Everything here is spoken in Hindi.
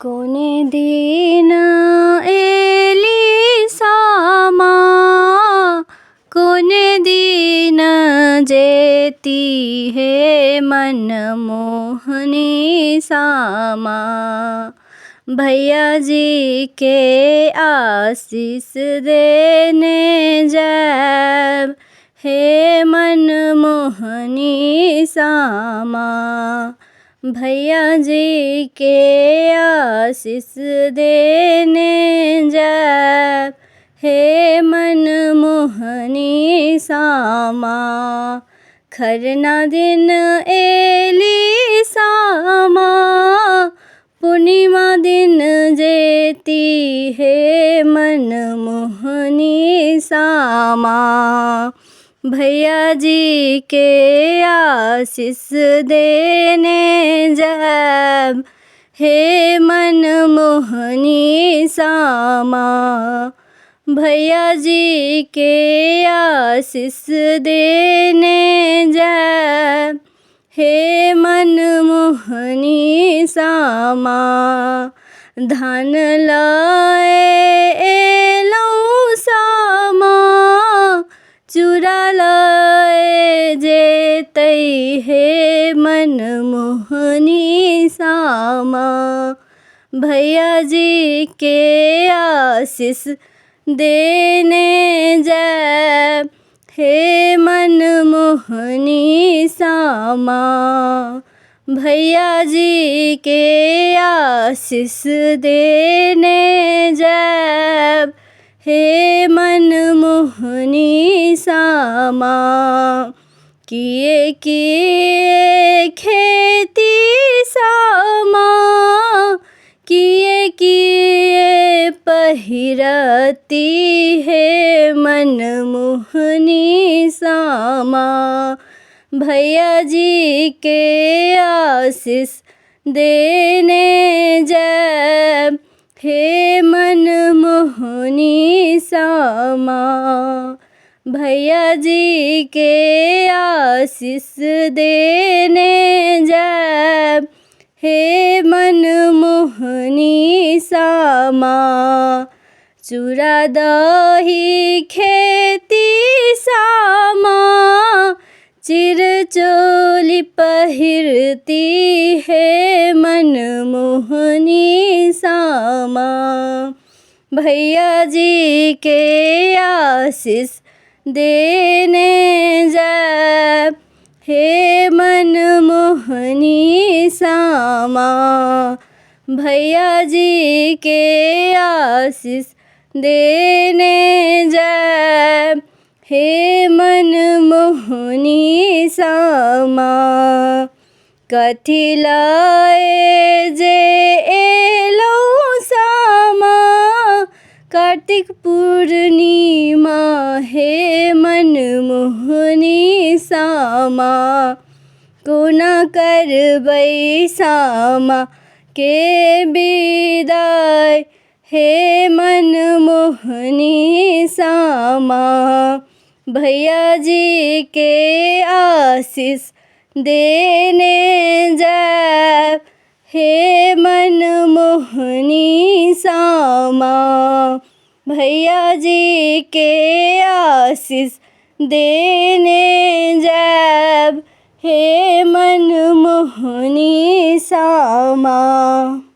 कोने दिन एली सामा, कोने दिन जेती है मनमोहनी सामा। भैया जी के आशीष देने जब हे मनमोहनी सामा। भैया जी के आशीष देने जब हे मनमोहनी सामा। खरना दिन एली सामा, पूर्णिमा दिन जेती है मनमोहनी सामा। भैया जी के आशीष देने जब हे मनमोहनी सामा। भैया जी के आशीष देने जब हे मनमोहनी सामा। धान लाए एलौं सामा, चूड़ा लाए जेतै हे मनमोहनी सामा। भैया जी के आशीष देने जब हे मनमोहनी सामा। भैया जी के आशीष देने जब हे मनमोहनी सामा। किए किए खेती सामा, किए किए पहिरती है मनमोहनी सामा। भैया जी के आशीष देने जब हे मनमोहनी सामा। भैया जी के आशीष देने जब हे मनमोहनी सामा। चूड़ा दही खेती सामा, चिरचोली पहिरती है मनमोहनी सामा। भैया जी के आशीष देने जब हे मनमोहनी सामा। भैया जी के आशीष देने जब हे मनमोहनी सामा। कथी लाए जे एलौं सामा, कार्तिक पूर्णिमा हे मनमोहनी सामा। कोना करबै सामा के विदाई हे मनमोहनी सामा। भैया जी के आशीष देने जब हे मनमोहनी सामा। भैया जी के आशीष देने जब हे मनमोहनी सामा।